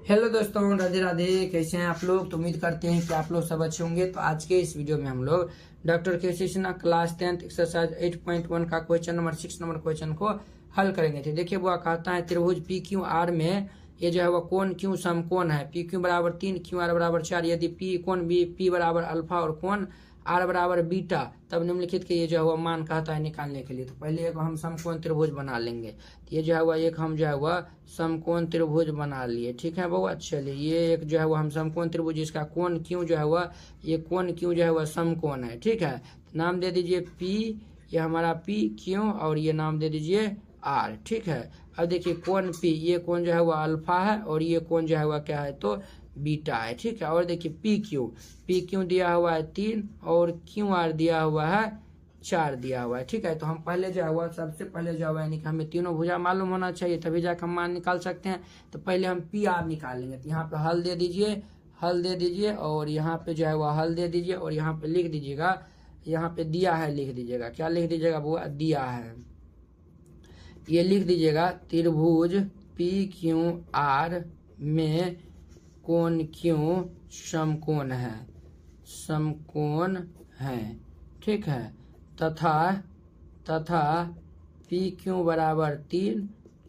Hello दोस्तों, राधे राधे। कैसे हैं आप लोग? तो उम्मीद करते हैं कि आप लोग सब अच्छे होंगे। तो आज के इस वीडियो में हम लोग डॉक्टर के ना क्लास 10 एक्सरसाइज 8.1 का क्वेश्चन नंबर 6 नंबर क्वेश्चन को हल करेंगे। तो देखिए वो कहता है त्रिभुज पी क्यू आर में ये जो है वो कोण क्यू समकोण है। पी क्यू बराबर 3, क्यू आर बराबर 4। यदि पी कोण बी पी बराबर अल्फा और कोण आर बराबर बीटा, तब निम्नलिखित के ये जो है वो मान कहता है निकालने के लिए। तो पहले एक हम समकोण त्रिभुज बना लेंगे। तो ये जो है वो एक हम जो है वह समकोण त्रिभुज बना लिए। ठीक है बउआ, चलिए ये एक जो है वो हम समकोण त्रिभुज, इसका कोण क्यों जो है वह ये कोण क्यों जो है वह समकोण है। ठीक है, नाम दे दीजिए पी, ये हमारा पी क्यों, और ये नाम दे दीजिए आर। ठीक है, अब देखिए कोण पी, ये कोण जो है वह अल्फा है और ये कोण जो है वह क्या है तो बीटा है। ठीक है, और देखिए पी क्यू दिया हुआ है 3 और क्यू आर दिया हुआ है 4 दिया हुआ है। ठीक है, तो हम पहले जो है वह सबसे पहले जो है यानी कि हमें तीनों भुजा मालूम होना चाहिए, तभी जाकर हम मान निकाल सकते हैं। तो पहले हम पी आर निकाल लेंगे। तो यहाँ पे हल दे दीजिए और यहाँ पे जो है वह हल दे दीजिए और यहाँ पे लिख दीजिएगा, यहाँ पे दिया है लिख दीजिएगा। क्या लिख दीजिएगा बुआ? दिया है, ये लिख दीजिएगा त्रिभुज पी क्यू आर में कोण क्यू समकोण है। ठीक है, तथा पी क्यू बराबर 3,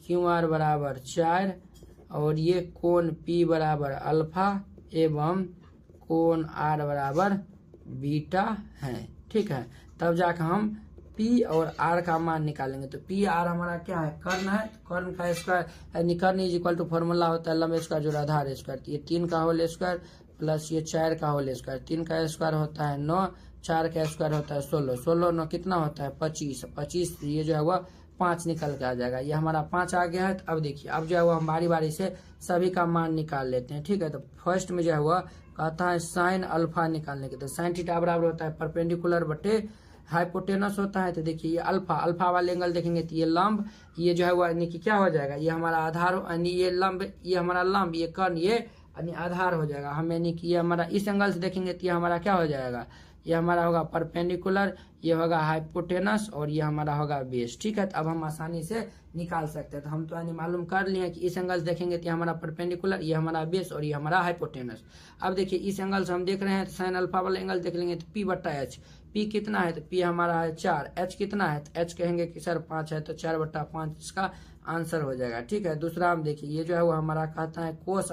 क्यू आर बराबर 4 और ये कोण पी बराबर अल्फा एवं कोण आर बराबर बीटा है। ठीक है, तब जाकर हम पी और आर का मान निकालेंगे। तो पी आर हमारा क्या है? कर्ण है। कर्ण का स्क्वायर, कर्ण इज इक्वल टू फॉर्मूला होता है लंब स्क्वायर जोड़ आधार स्क्वायर। ये 3 का होल स्क्वायर प्लस ये 4 का होल स्क्वायर। 3 का स्क्वायर होता है 9, 4 का स्क्वायर होता है 16, 16 9 कितना होता है 25, 25 ये जो है वह 5 निकल के आ जाएगा। ये हमारा 5 आ गया है। तो अब देखिए अब जो है वो हम बारी बारी से सभी का मान निकाल लेते हैं। ठीक है, तो फर्स्ट में जो है वह कहता है साइन अल्फा निकालने के। तो साइन थीटा बराबर होता है परपेंडिकुलर बटे हाइपोटेनस होता है। तो देखिए ये अल्फा वाले एंगल देखेंगे तो ये लंब, ये जो है वो यानी कि क्या हो जाएगा, ये हमारा आधार यानी ये लंब, ये हमारा लंब, ये कर्ण, ये यानी आधार हो जाएगा। हम यानी कि ये हमारा इस एंगल से देखेंगे तो ये हमारा क्या हो जाएगा, ये हमारा होगा परपेंडिकुलर, ये होगा हाइपोटेनस और ये हमारा होगा बेस। ठीक है, तो अब हम आसानी से निकाल सकते हैं। तो हम तो यानी मालूम कर लिए कि इस एंगल से देखेंगे तो ये हमारा परपेंडिकुलर, ये हमारा बेस और ये हमारा हाइपोटेनस। अब देखिए इस एंगल से हम देख रहे हैं तो साइन अल्फा वाला एंगल देख लेंगे तो पी बट्टा एच। पी कितना है? तो पी हमारा है 4। एच कितना है? तो एच कहेंगे कि सर 5 है, तो 4/5 इसका आंसर हो जाएगा। ठीक है, दूसरा हम देखिए ये जो है वो हमारा कहता है cos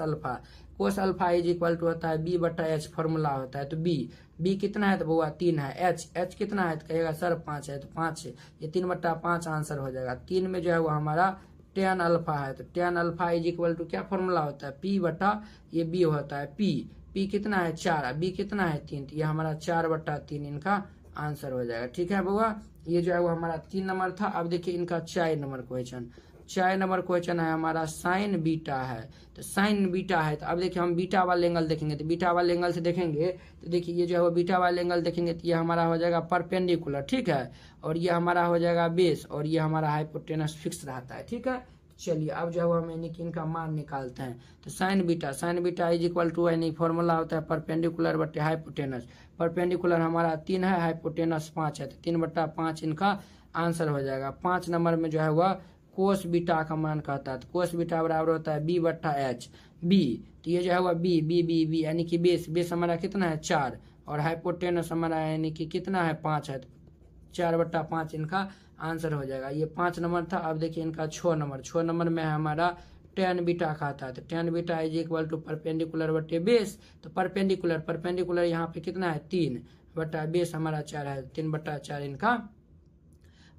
alpha is equal to होता है B/H फॉर्मूला होता है। तो बी कितना है? तो बुआ 3 है। एच कितना है? तो कहेगा सर 5 है, तो 5 है, ये 3/5 आंसर हो जाएगा। 3 में जो है वो हमारा tan अल्फा है। तो tan alpha is equal to क्या फॉर्मूला होता है? ये बी होता है पी कितना है? 4, बी कितना है? 3, तो ये हमारा 4/3 इनका आंसर हो जाएगा। ठीक है बउआ, ये जो है वो हमारा 3 नंबर था। अब देखिए इनका 4 नंबर क्वेश्चन है हमारा साइन बीटा है। तो साइन बीटा है, तो अब देखिए हम बीटा वाले एंगल देखेंगे। तो बीटा वाले एंगल से देखेंगे तो देखिए ये जो है वो बीटा वाले एंगल देखेंगे तो ये हमारा हो जाएगा परपेंडिकुलर। ठीक है, और ये हमारा हो जाएगा बेस और ये हमारा हाइपोटेनस फिक्स रहता है। ठीक है, चलिए अब जो है वो हम यानी कि इनका मान निकालते हैं। तो sine beta is equal to यानी फॉर्मूला होता है परपेंडिकुलर बटे हाइपोटेनस। परपेंडिकुलर हमारा 3 है, हाइपोटेनस 5 है, तो 3/5 इनका आंसर हो जाएगा। 5 नंबर में जो है वह कोस बीटा का मान कहता है। तो कोस बीटा बराबर होता है B/H। तो ये जो है वह बी यानी कि बेस हमारा कितना है 4 और हाइपोटेनस हमारा यानी कि कितना है 5 है, 4/5 इनका आंसर हो जाएगा। ये 5 नंबर था। अब देखिए इनका 6 नंबर में है हमारा tan बीटा खाता है। तो tan beta is equal to perpendicular बटे बेस। तो परपेंडिकुलर यहाँ पे कितना है 3 बटा बेस हमारा 4 है, 3/4 इनका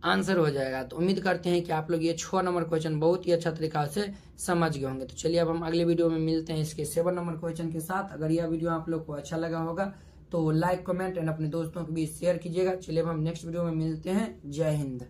आंसर हो जाएगा। तो उम्मीद करते हैं कि आप लोग ये 6 नंबर क्वेश्चन बहुत ही अच्छा तरीका से समझ गए होंगे। तो चलिए अब हम अगले वीडियो में मिलते हैं इसके 7 नंबर क्वेश्चन के साथ। अगर यह वीडियो आप लोग को अच्छा लगा होगा तो लाइक कमेंट एंड अपने दोस्तों के बीच शेयर कीजिएगा। चलिए अब हम नेक्स्ट वीडियो में मिलते हैं। जय हिंद।